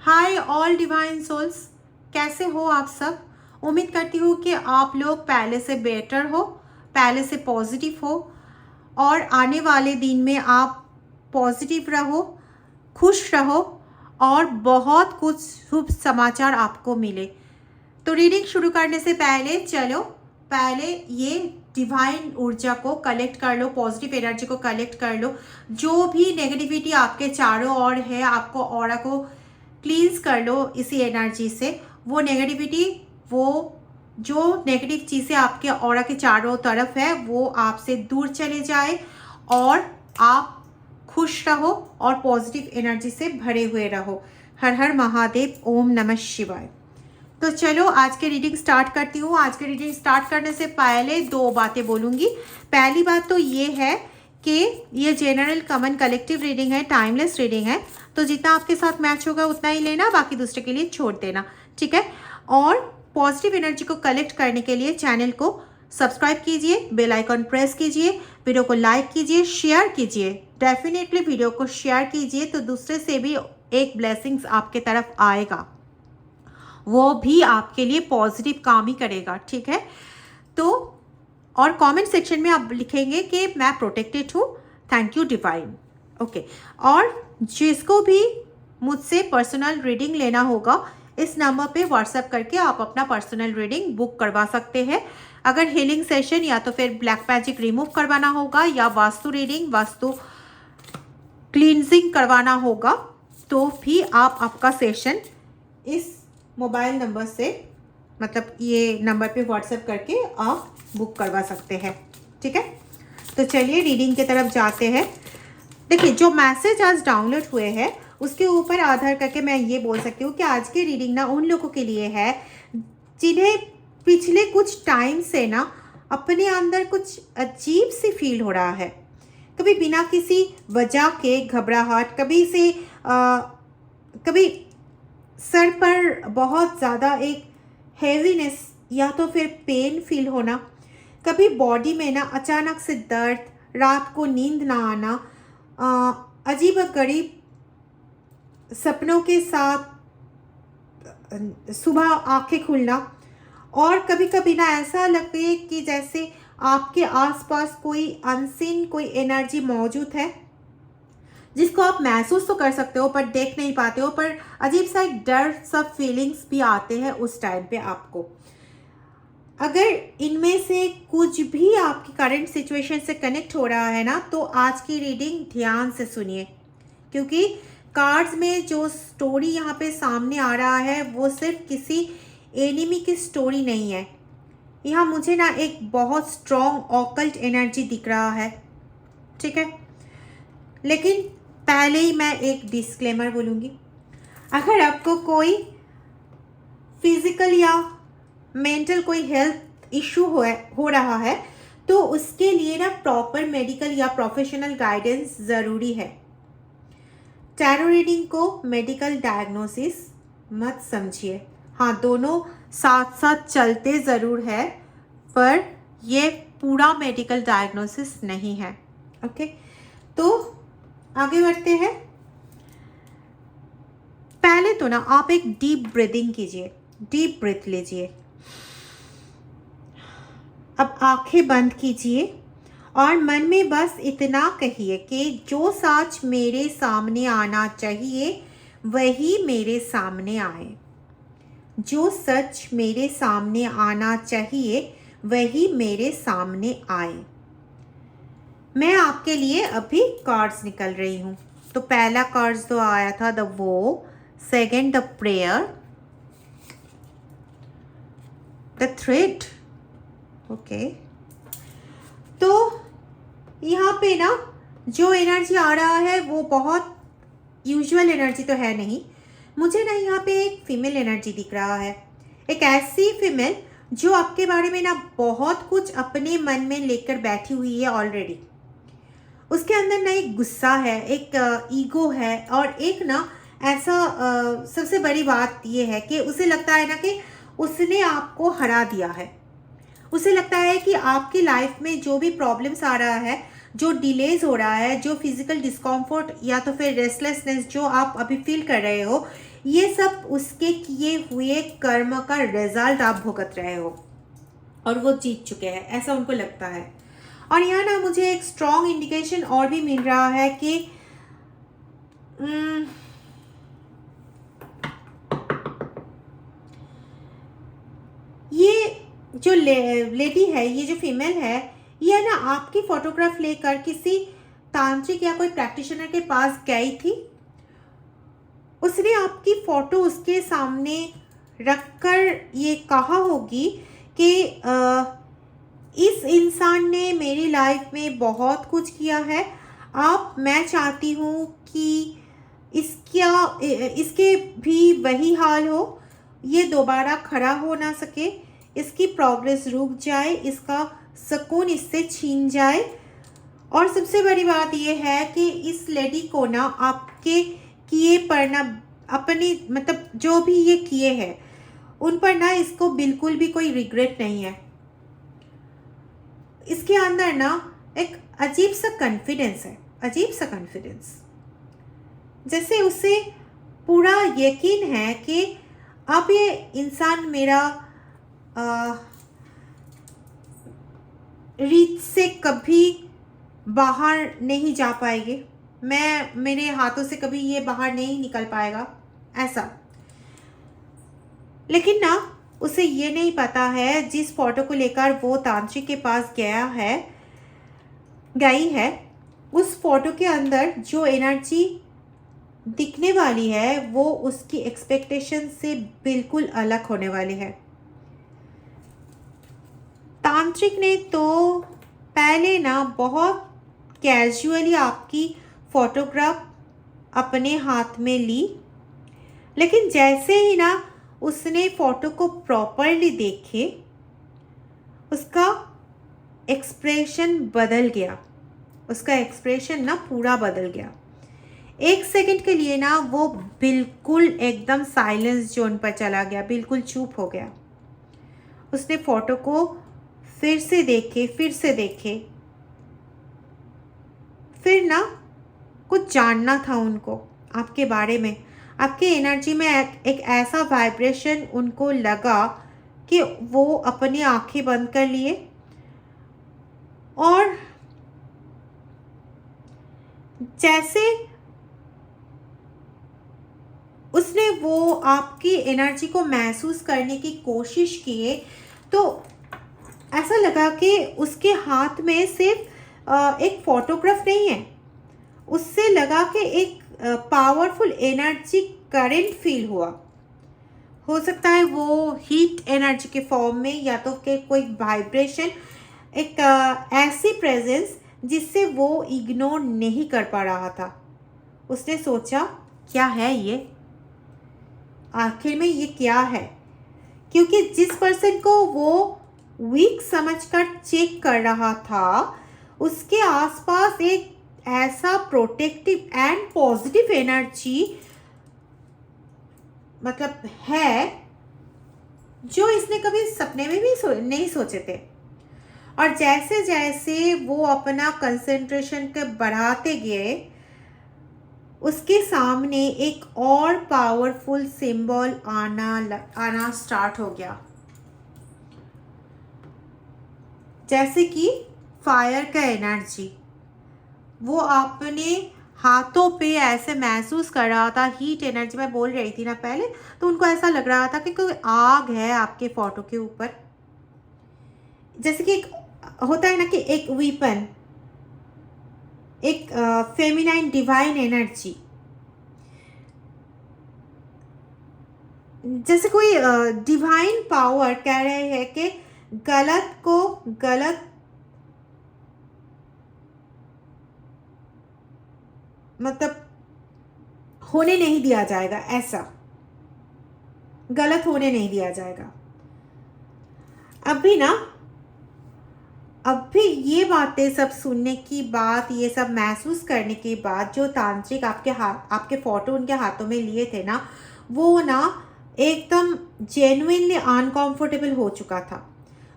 Hi all divine souls, कैसे हो आप सब। उम्मीद करती हूँ कि आप लोग पहले से बेटर हो, पहले से पॉजिटिव हो और आने वाले दिन में आप पॉजिटिव रहो, खुश रहो और बहुत कुछ शुभ समाचार आपको मिले। तो रीडिंग शुरू करने से पहले चलो पहले ये डिवाइन ऊर्जा को कलेक्ट कर लो, पॉजिटिव एनर्जी को कलेक्ट कर लो। जो भी नेगेटिविटी आपके चारों ओर है, आपको ऑरा को क्लींस कर लो इसी एनर्जी से। वो नेगेटिविटी, वो जो नेगेटिव चीज़ें आपके ऑरा के चारों तरफ है वो आपसे दूर चले जाए और आप खुश रहो और पॉजिटिव एनर्जी से भरे हुए रहो। हर हर महादेव, ओम नमः शिवाय। तो चलो आज के रीडिंग स्टार्ट करती हूँ। आज के रीडिंग स्टार्ट करने से पहले दो बातें बोलूँगी। पहली बात तो ये है कि ये जनरल कॉमन कलेक्टिव रीडिंग है, टाइमलेस रीडिंग है, तो जितना आपके साथ मैच होगा उतना ही लेना, बाकी दूसरे के लिए छोड़ देना, ठीक है। और पॉजिटिव एनर्जी को कलेक्ट करने के लिए चैनल को सब्सक्राइब कीजिए, बेल आइकन प्रेस कीजिए, वीडियो को लाइक कीजिए, शेयर कीजिए। डेफिनेटली वीडियो को शेयर कीजिए तो दूसरे से भी एक ब्लेसिंग्स आपके तरफ आएगा, वो भी आपके लिए पॉजिटिव काम ही करेगा, ठीक है। तो और कमेंट सेक्शन में आप लिखेंगे कि मैं प्रोटेक्टेड हूँ, थैंक यू डिवाइन, ओके। और जिसको भी मुझसे पर्सनल रीडिंग लेना होगा इस नंबर पे व्हाट्सएप करके आप अपना पर्सनल रीडिंग बुक करवा सकते हैं। अगर हीलिंग सेशन या तो फिर ब्लैक मैजिक रिमूव करवाना होगा या वास्तु रीडिंग, वास्तु क्लींजिंग करवाना होगा तो भी आप आपका सेशन इस मोबाइल नंबर से, मतलब ये नंबर पे व्हाट्सएप करके आप बुक करवा सकते हैं, ठीक है। तो चलिए रीडिंग की तरफ जाते हैं। देखिए जो मैसेज आज डाउनलोड हुए हैं उसके ऊपर आधार करके मैं ये बोल सकती हूँ कि आज की रीडिंग ना उन लोगों के लिए है जिन्हें पिछले कुछ टाइम से ना अपने अंदर कुछ अजीब सी फील हो रहा है। कभी बिना किसी वजह के घबराहट, कभी सर पर बहुत ज़्यादा एक हैवीनेस या तो फिर पेन फील होना, कभी बॉडी में ना अचानक से दर्द, रात को नींद ना आना, अजीब गरीब सपनों के साथ सुबह आंखें खुलना, और कभी कभी ना ऐसा लगता है कि जैसे आपके आसपास कोई अनसीन कोई एनर्जी मौजूद है जिसको आप महसूस तो कर सकते हो पर देख नहीं पाते हो, पर अजीब सा एक डर सब फीलिंग्स भी आते हैं उस टाइम पे आपको। अगर इनमें से कुछ भी आपकी करंट सिचुएशन से कनेक्ट हो रहा है ना तो आज की रीडिंग ध्यान से सुनिए, क्योंकि कार्ड्स में जो स्टोरी यहाँ पे सामने आ रहा है वो सिर्फ किसी एनिमी की स्टोरी नहीं है। यहाँ मुझे ना एक बहुत स्ट्रॉन्ग ऑकल्ट एनर्जी दिख रहा है, ठीक है। लेकिन पहले ही मैं एक डिस्क्लेमर बोलूँगी, अगर आपको कोई फिजिकल या मेंटल कोई हेल्थ इशू हो रहा है तो उसके लिए ना प्रॉपर मेडिकल या प्रोफेशनल गाइडेंस ज़रूरी है। टैरो रीडिंग को मेडिकल डायग्नोसिस मत समझिए, हाँ दोनों साथ साथ चलते ज़रूर है पर ये पूरा मेडिकल डायग्नोसिस नहीं है, ओके। तो आगे बढ़ते हैं। पहले तो ना आप एक डीप ब्रीदिंग कीजिए, डीप ब्रीथ लीजिए। अब आंखें बंद कीजिए और मन में बस इतना कहिए कि जो सच मेरे सामने आना चाहिए वही मेरे सामने आए, जो सच मेरे सामने आना चाहिए वही मेरे सामने आए। मैं आपके लिए अभी कार्ड्स निकल रही हूँ। तो पहला कार्ड्स तो आया था द वो, second the prayer, the thread, okay. तो यहाँ पे ना जो एनर्जी आ रहा है वो बहुत यूजुअल एनर्जी तो है नहीं। मुझे ना यहाँ पे एक फीमेल एनर्जी दिख रहा है, एक ऐसी फीमेल जो आपके बारे में ना बहुत कुछ अपने मन में लेकर बैठी हुई है ऑलरेडी। उसके अंदर ना एक गुस्सा है, एक ईगो है और एक ना ऐसा सबसे बड़ी बात ये है कि उसे लगता है ना कि उसने आपको हरा दिया है। उसे लगता है कि आपकी लाइफ में जो भी प्रॉब्लम्स आ रहा है जो डिलेज हो रहा है, जो फिजिकल डिस्कम्फर्ट या तो फिर रेस्टलेसनेस जो आप अभी फील कर रहे हो, ये सब उसके किए हुए कर्म का रिजल्ट आप भुगत रहे हो और वो जीत चुके हैं, ऐसा उनको लगता है। और यहाँ ना मुझे एक स्ट्रॉन्ग इंडिकेशन और भी मिल रहा है कि ये जो लेडी है, ये जो फीमेल है, ये ना आपकी फोटोग्राफ लेकर किसी तांत्रिक या कोई प्रैक्टिशनर के पास गई थी। उसने आपकी फोटो उसके सामने रखकर ये कहा होगी कि इस इंसान ने मेरी लाइफ में बहुत कुछ किया है, मैं चाहती हूँ कि इसके भी वही हाल हो, ये दोबारा खड़ा हो ना सके, इसकी प्रोग्रेस रुक जाए, इसका सुकून इससे छीन जाए। और सबसे बड़ी बात यह है कि इस लेडी को ना आपके किए पर ना, अपनी मतलब जो भी ये किए हैं उन पर ना इसको बिल्कुल भी कोई रिग्रेट नहीं है। इसके अंदर ना एक अजीब सा कॉन्फिडेंस है, अजीब सा कॉन्फिडेंस, जैसे उसे पूरा यकीन है कि अब ये इंसान मेरा रीच से कभी बाहर नहीं जा पाएंगे, मेरे हाथों से कभी ये बाहर नहीं निकल पाएगा, ऐसा। लेकिन ना उसे ये नहीं पता है, जिस फोटो को लेकर वो तांत्रिक के पास गई है, उस फोटो के अंदर जो एनर्जी दिखने वाली है वो उसकी एक्सपेक्टेशन से बिल्कुल अलग होने वाली है। तांत्रिक ने तो पहले ना बहुत कैजुअली आपकी फोटोग्राफ अपने हाथ में ली, लेकिन जैसे ही ना उसने फोटो को प्रॉपरली देखे, उसका एक्सप्रेशन बदल गया, उसका एक्सप्रेशन ना पूरा बदल गया। एक सेकंड के लिए ना वो बिल्कुल एकदम साइलेंस जोन पर चला गया, बिल्कुल चुप हो गया। उसने फोटो को फिर से देखे, फिर ना कुछ जानना था उनको आपके बारे में। आपके एनर्जी में एक ऐसा वाइब्रेशन उनको लगा कि वो अपनी आंखें बंद कर लिए और जैसे उसने वो आपकी एनर्जी को महसूस करने की कोशिश की, तो ऐसा लगा कि उसके हाथ में सिर्फ एक फोटोग्राफ नहीं है, उससे लगा कि एक पावरफुल एनर्जी करंट फील हुआ। हो सकता है वो हीट एनर्जी के फॉर्म में, या तो के कोई वाइब्रेशन, एक ऐसी प्रेजेंस जिससे वो इग्नोर नहीं कर पा रहा था। उसने सोचा क्या है ये, आखिर में ये क्या है, क्योंकि जिस पर्सन को वो वीक समझकर चेक कर रहा था उसके आसपास एक ऐसा प्रोटेक्टिव एंड पॉजिटिव एनर्जी मतलब है जो इसने कभी सपने में भी नहीं सोचे थे। और जैसे जैसे वो अपना कंसंट्रेशन के बढ़ाते गए, उसके सामने एक और पावरफुल सिंबल आना स्टार्ट हो गया, जैसे कि फायर का एनर्जी। वो अपने हाथों पे ऐसे महसूस कर रहा था, हीट एनर्जी मैं बोल रही थी ना पहले, तो उनको ऐसा लग रहा था कि कोई आग है आपके फोटो के ऊपर। जैसे कि एक होता है ना कि एक वीपन, एक फेमिनाइन डिवाइन एनर्जी, जैसे कोई डिवाइन पावर कह रहे हैं कि गलत को गलत मतलब होने नहीं दिया जाएगा, ऐसा गलत होने नहीं दिया जाएगा। अभी ये बातें सब सुनने की बाद, ये सब महसूस करने के बाद, जो तांत्रिक आपके फोटो उनके हाथों में लिए थे ना, वो ना एकदम जेन्युइनली अनकंफर्टेबल हो चुका था।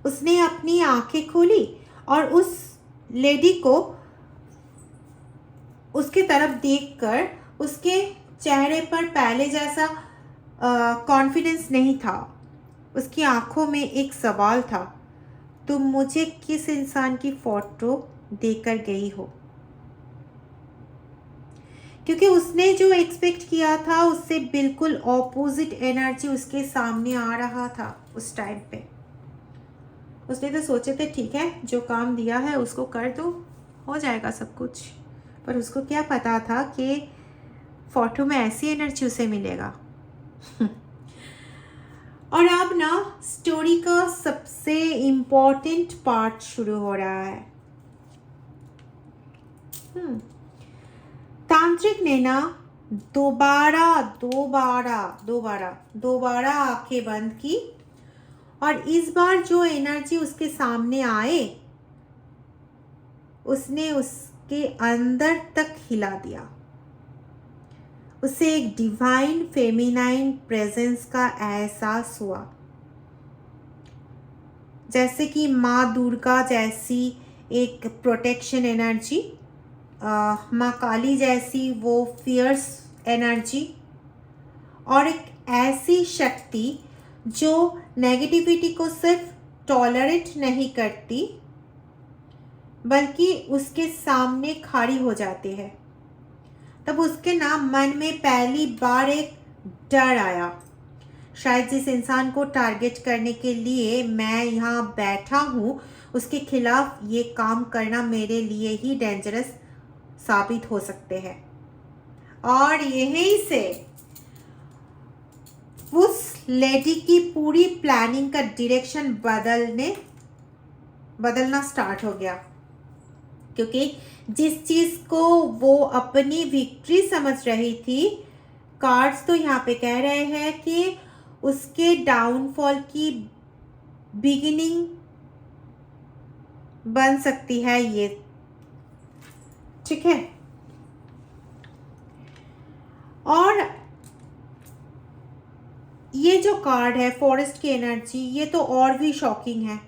उसने अपनी आंखें खोली और उस लेडी को उसकी तरफ देखकर उसके चेहरे पर पहले जैसा कॉन्फिडेंस नहीं था। उसकी आंखों में एक सवाल था, तुम मुझे किस इंसान की फ़ोटो देकर गई हो? क्योंकि उसने जो एक्सपेक्ट किया था उससे बिल्कुल ऑपोजिट एनर्जी उसके सामने आ रहा था उस टाइम पे। उसने तो सोचे थे ठीक है, जो काम दिया है उसको कर दो, हो जाएगा सब कुछ। पर उसको क्या पता था कि फ़ोटो में ऐसी एनर्जी उसे मिलेगा। और अब ना स्टोरी का सबसे इम्पोर्टेंट पार्ट शुरू हो रहा है। तांत्रिक ने ना दोबारा आंखें बंद की और इस बार जो एनर्जी उसके सामने आए उसने उसके अंदर तक हिला दिया। उसे एक डिवाइन फेमिनाइन प्रेजेंस का एहसास हुआ, जैसे कि माँ दुर्गा जैसी एक प्रोटेक्शन एनर्जी, माँ काली जैसी वो फियर्स एनर्जी, और एक ऐसी शक्ति जो नेगेटिविटी को सिर्फ टॉलरेट नहीं करती बल्कि उसके सामने खड़ी हो जाती है। तब उसके ना मन में पहली बार एक डर आया, शायद जिस इंसान को टारगेट करने के लिए मैं यहाँ बैठा हूँ उसके खिलाफ ये काम करना मेरे लिए ही डेंजरस साबित हो सकते हैं। और यहीं से उस लेडी की पूरी प्लानिंग का डायरेक्शन बदलना स्टार्ट हो गया, क्योंकि जिस चीज़ को वो अपनी विक्ट्री समझ रही थी, कार्ड्स तो यहाँ पे कह रहे हैं कि उसके डाउनफॉल की बिगिनिंग बन सकती है ये। ठीक है, और ये जो कार्ड है फॉरेस्ट की एनर्जी, ये तो और भी शॉकिंग है,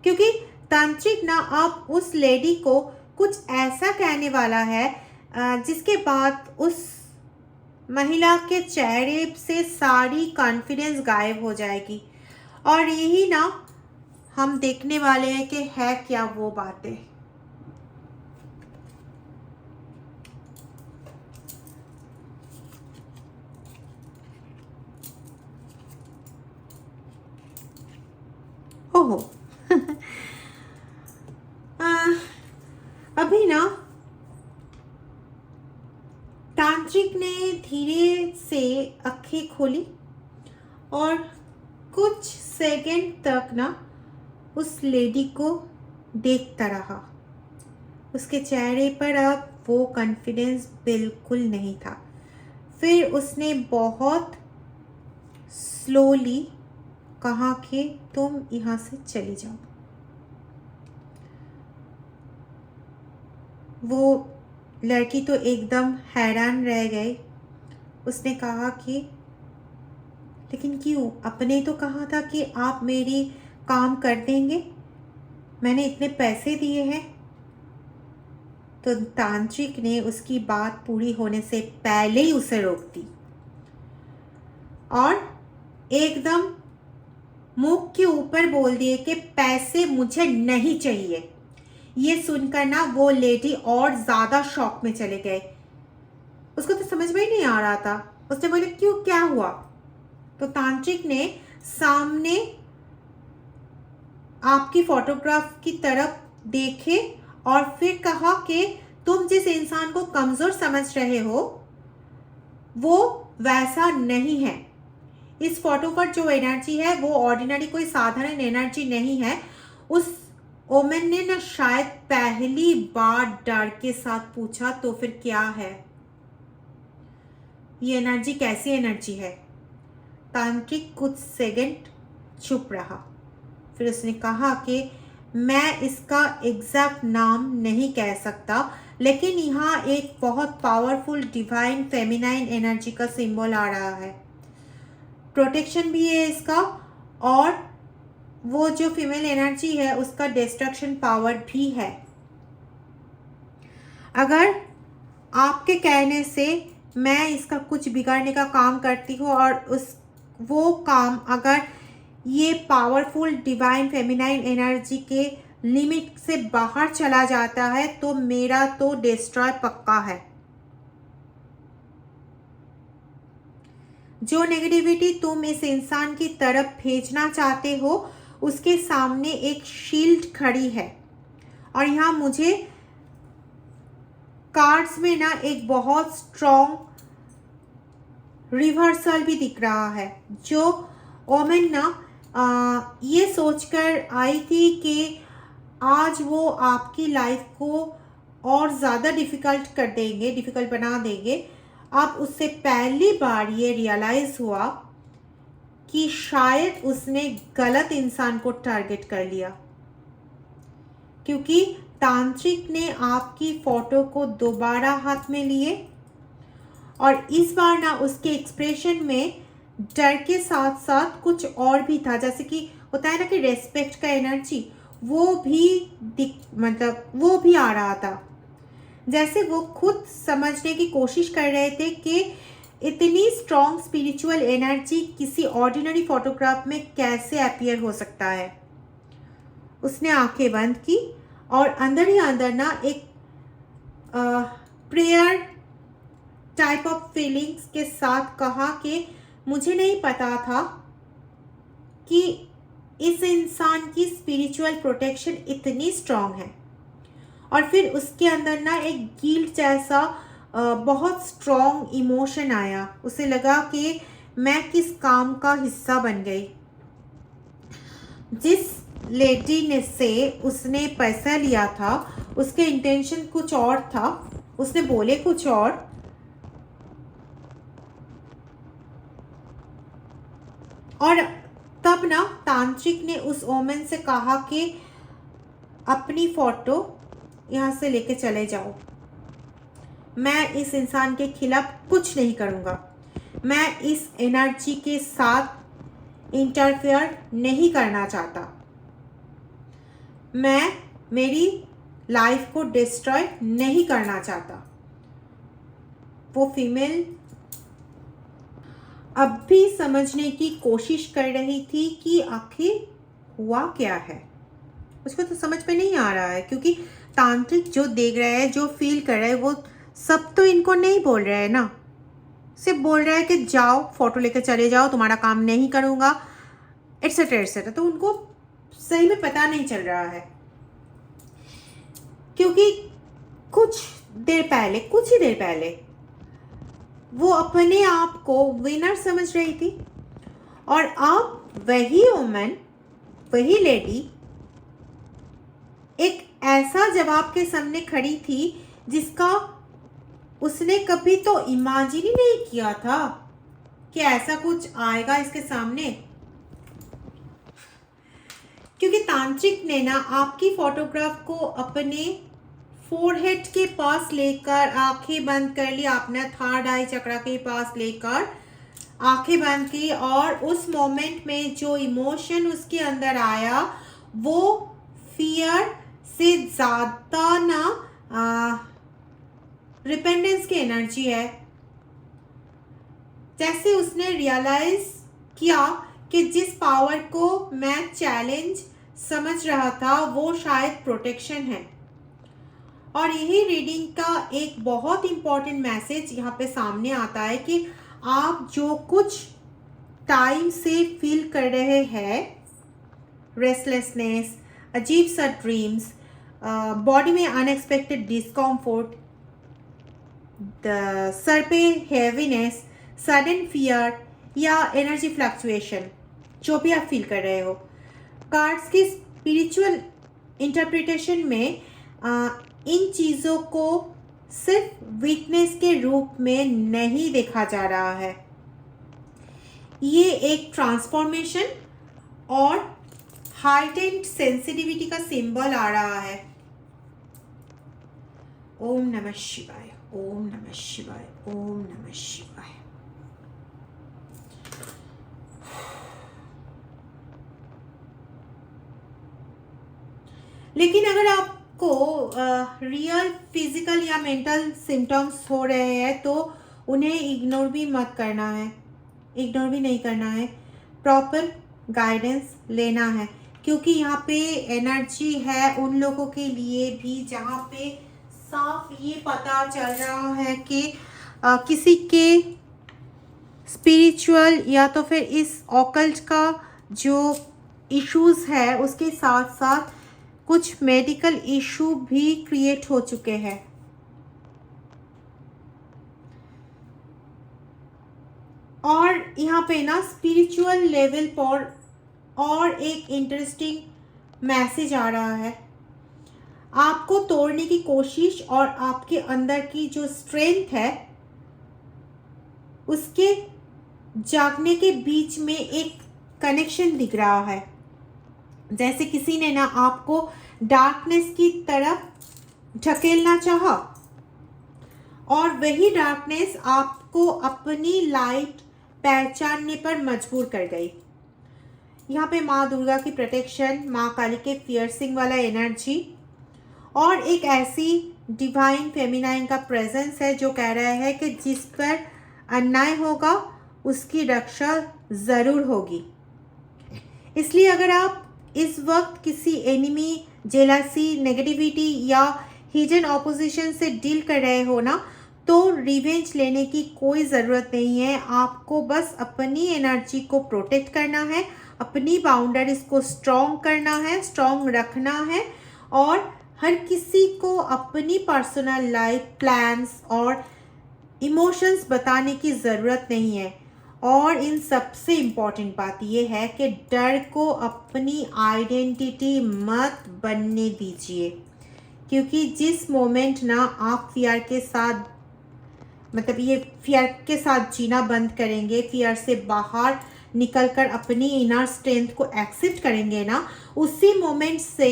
क्योंकि तांत्रिक ना अब उस लेडी को कुछ ऐसा कहने वाला है जिसके बाद उस महिला के चेहरे से सारी कॉन्फिडेंस गायब हो जाएगी। और यही ना हम देखने वाले हैं कि है क्या वो बातें। ओहो अभी ना तांत्रिक ने धीरे से आंखें खोली और कुछ सेकंड तक ना उस लेडी को देखता रहा। उसके चेहरे पर अब वो कॉन्फिडेंस बिल्कुल नहीं था। फिर उसने बहुत स्लोली कहा कि तुम यहाँ से चली जाओ। वो लड़की तो एकदम हैरान रह गई। उसने कहा कि लेकिन क्यों? आपने तो कहा था कि आप मेरी काम कर देंगे, मैंने इतने पैसे दिए हैं। तो तांत्रिक ने उसकी बात पूरी होने से पहले ही उसे रोक दी और एकदम मुंह के ऊपर बोल दिए कि पैसे मुझे नहीं चाहिए। ये सुनकर ना वो लेडी और ज़्यादा शॉक में चले गए। उसको तो समझ में ही नहीं आ रहा था। उसने बोले क्यों, क्या हुआ? तो तांत्रिक ने सामने आपकी फोटोग्राफ की तरफ देखे और फिर कहा कि तुम जिस इंसान को कमज़ोर समझ रहे हो वो वैसा नहीं है। इस फोटो पर जो एनर्जी है वो ऑर्डिनरी कोई साधारण एनर्जी नहीं है। उस ओमेन ने ना शायद पहली बार डर के साथ पूछा, तो फिर क्या है ये एनर्जी? कैसी एनर्जी है? तांत्रिक कुछ सेकंड चुप रहा। फिर उसने कहा कि मैं इसका एग्जैक्ट नाम नहीं कह सकता, लेकिन यहाँ एक बहुत पावरफुल डिवाइन फेमिनाइन एनर्जी का सिंबल आ रहा है। प्रोटेक्शन भी है इसका, और वो जो फीमेल एनर्जी है उसका डिस्ट्रक्शन पावर भी है। अगर आपके कहने से मैं इसका कुछ बिगाड़ने का काम करती हूँ और उस वो काम अगर ये पावरफुल डिवाइन फेमिनाइन एनर्जी के लिमिट से बाहर चला जाता है तो मेरा तो डिस्ट्रॉय पक्का है। जो नेगेटिविटी तुम इस इंसान की तरफ भेजना चाहते हो उसके सामने एक शील्ड खड़ी है। और यहाँ मुझे कार्ड्स में ना एक बहुत स्ट्रॉन्ग रिवर्सल भी दिख रहा है। जो ओमेन ना ये सोचकर आई थी कि आज वो आपकी लाइफ को और ज़्यादा डिफ़िकल्ट बना देंगे। अब उससे पहली बार ये रियलाइज़ हुआ कि शायद उसने गलत इंसान को टारगेट कर लिया, क्योंकि तांत्रिक ने आपकी फ़ोटो को दोबारा हाथ में लिए और इस बार ना उसके एक्सप्रेशन में डर के साथ साथ कुछ और भी था। जैसे कि होता है ना कि रेस्पेक्ट का एनर्जी, वो भी आ रहा था। जैसे वो खुद समझने की कोशिश कर रहे थे कि इतनी स्ट्रॉन्ग स्पिरिचुअल एनर्जी किसी ऑर्डिनरी फोटोग्राफ में कैसे अपीयर हो सकता है। उसने आंखें बंद की और अंदर ही अंदर ना एक प्रेयर टाइप ऑफ फीलिंग्स के साथ कहा कि मुझे नहीं पता था कि इस इंसान की स्पिरिचुअल प्रोटेक्शन इतनी स्ट्रॉन्ग है। और फिर उसके अंदर ना एक गिल्ट जैसा बहुत स्ट्रॉन्ग इमोशन आया। उसे लगा कि मैं किस काम का हिस्सा बन गई। जिस लेडी ने से उसने पैसा लिया था उसके इंटेंशन कुछ और था, उसने बोले कुछ और। तब ना तांत्रिक ने उस ओमेन से कहा कि अपनी फोटो यहाँ से लेके चले जाओ, मैं इस इंसान के खिलाफ कुछ नहीं करूँगा, मैं इस एनर्जी के साथ इंटरफेयर नहीं करना चाहता, मैं मेरी लाइफ को डिस्ट्रॉय नहीं करना चाहता। वो फीमेल अब भी समझने की कोशिश कर रही थी कि आखिर हुआ क्या है। उसको तो समझ में नहीं आ रहा है, क्योंकि तांत्रिक जो देख रहा है, जो फील कर रहा है, वो सब तो इनको नहीं बोल रहा है ना। सिर्फ बोल रहा है कि जाओ फोटो लेकर चले जाओ, तुम्हारा काम नहीं करूँगा, एटसेट्रा एटसेट्रा। तो उनको सही में पता नहीं चल रहा है, क्योंकि कुछ ही देर पहले वो अपने आप को विनर समझ रही थी और अब वही वुमन, वही लेडी एक ऐसा जवाब के सामने खड़ी थी जिसका उसने कभी तो इमेजिन ही नहीं किया था कि ऐसा कुछ आएगा इसके सामने। क्योंकि तांत्रिक ने ना आपकी फोटोग्राफ को अपने फोरहेड के पास लेकर आंखें बंद कर ली, अपना थर्ड आई चक्रा के पास लेकर आंखें बंद की, और उस मोमेंट में जो इमोशन उसके अंदर आया वो फियर से ज़्यादा ना रिपेंडेंस की एनर्जी है। जैसे उसने रियलाइज किया कि जिस पावर को मैं चैलेंज समझ रहा था वो शायद प्रोटेक्शन है। और यही रीडिंग का एक बहुत इम्पॉर्टेंट मैसेज यहाँ पे सामने आता है कि आप जो कुछ टाइम से फील कर रहे हैं, रेस्टलेसनेस, अजीब सा ड्रीम्स, बॉडी में अनएक्सपेक्टेड डिस्कम्फर्ट, सर पे हैवीनेस, सडन फियर या एनर्जी फ्लक्चुएशन, जो भी आप फील कर रहे हो, कार्ड्स की स्पिरिचुअल इंटरप्रिटेशन में इन चीज़ों को सिर्फ वीकनेस के रूप में नहीं देखा जा रहा है। ये एक ट्रांसफॉर्मेशन और हाइटेंड सेंसिटिविटी का सिंबल आ रहा है। ओम नमः शिवाय, ओम नमः शिवाय, ओम नमः शिवाय। लेकिन अगर आप आपको रियल फिजिकल या मेंटल सिम्टम्स हो रहे हैं तो उन्हें इग्नोर भी मत करना है, इग्नोर भी नहीं करना है, प्रॉपर गाइडेंस लेना है। क्योंकि यहाँ पे एनर्जी है उन लोगों के लिए भी जहाँ पे साफ ये पता चल रहा है कि किसी के स्पिरिचुअल या तो फिर इस ऑकल्ट का जो इश्यूज है उसके साथ साथ कुछ मेडिकल इशू भी क्रिएट हो चुके हैं। और यहाँ पे ना स्पिरिचुअल लेवल पर और एक इंटरेस्टिंग मैसेज आ रहा है। आपको तोड़ने की कोशिश और आपके अंदर की जो स्ट्रेंथ है उसके जागने के बीच में एक कनेक्शन दिख रहा है। जैसे किसी ने ना आपको डार्कनेस की तरफ ढकेलना चाहा और वही डार्कनेस आपको अपनी लाइट पहचानने पर मजबूर कर गई। यहाँ पे माँ दुर्गा की प्रोटेक्शन, माँ काली के फियर्सिंग वाला एनर्जी और एक ऐसी डिवाइन फेमिनाइन का प्रेजेंस है जो कह रहा है कि जिस पर अन्याय होगा उसकी रक्षा ज़रूर होगी। इसलिए अगर आप इस वक्त किसी एनिमी, जेलसी, नेगेटिविटी या हिडन ऑपोजिशन से डील कर रहे हो ना, तो रिवेंज लेने की कोई ज़रूरत नहीं है। आपको बस अपनी एनर्जी को प्रोटेक्ट करना है, अपनी बाउंड्रीज को स्ट्रॉन्ग करना है, स्ट्रॉन्ग रखना है और हर किसी को अपनी पर्सनल लाइफ प्लान्स और इमोशंस बताने की ज़रूरत नहीं है। और इन सबसे इम्पॉर्टेंट बात यह है कि डर को अपनी आइडेंटिटी मत बनने दीजिए। क्योंकि जिस मोमेंट ना आप फियर के साथ ये फियर के साथ जीना बंद करेंगे, फियर से बाहर निकलकर अपनी इनर स्ट्रेंथ को एक्सेप्ट करेंगे ना, उसी मोमेंट से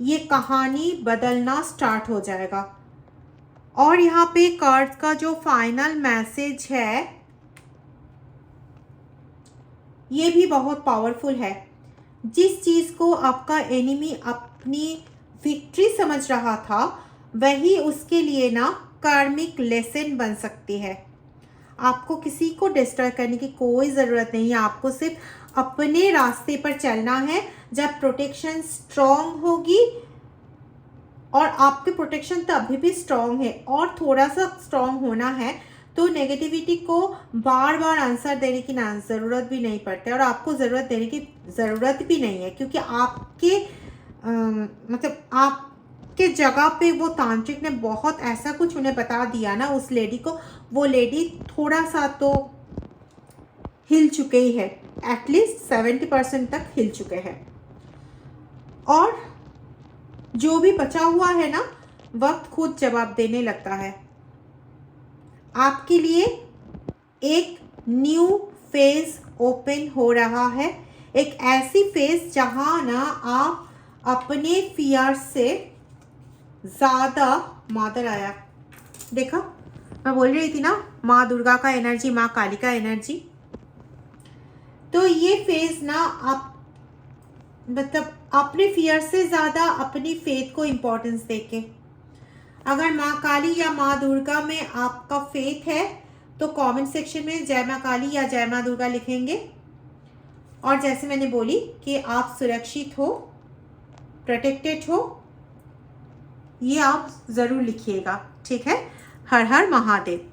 ये कहानी बदलना स्टार्ट हो जाएगा। और यहाँ पे कार्ड का जो फाइनल मैसेज है ये भी बहुत पावरफुल है। जिस चीज़ को आपका एनिमी अपनी विक्ट्री समझ रहा था वही उसके लिए ना कार्मिक लेसन बन सकती है। आपको किसी को डिस्ट्रॉय करने की कोई ज़रूरत नहीं है, आपको सिर्फ अपने रास्ते पर चलना है। जब प्रोटेक्शन स्ट्रॉन्ग होगी, और आपकी प्रोटेक्शन तो अभी भी स्ट्रॉन्ग है और थोड़ा सा स्ट्रॉन्ग होना है, तो नेगेटिविटी को बार बार आंसर देने की ना ज़रूरत भी नहीं पड़ती और आपको ज़रूरत देने की ज़रूरत भी नहीं है। क्योंकि आपके आपके जगह पे वो तांत्रिक ने बहुत ऐसा कुछ उन्हें बता दिया ना उस लेडी को, वो लेडी थोड़ा सा तो हिल चुके ही है, एटलीस्ट 70% तक हिल चुके हैं। और जो भी बचा हुआ है ना, वक्त खुद जवाब देने लगता है। आपके लिए एक न्यू फेज ओपन हो रहा है, एक ऐसी फेज जहां ना आप अपने फियर से ज़्यादा मादर आया, देखा मैं बोल रही थी ना, माँ दुर्गा का एनर्जी, माँ काली का एनर्जी। तो ये फेज ना आप अपने फियर से ज़्यादा अपनी फेथ को इम्पोर्टेंस देके, अगर माँ काली या माँ दुर्गा में आपका फेथ है तो कमेंट सेक्शन में जय माँ काली या जय माँ दुर्गा लिखेंगे। और जैसे मैंने बोली कि आप सुरक्षित हो, प्रोटेक्टेड हो, ये आप ज़रूर लिखिएगा, ठीक है। हर हर महादेव।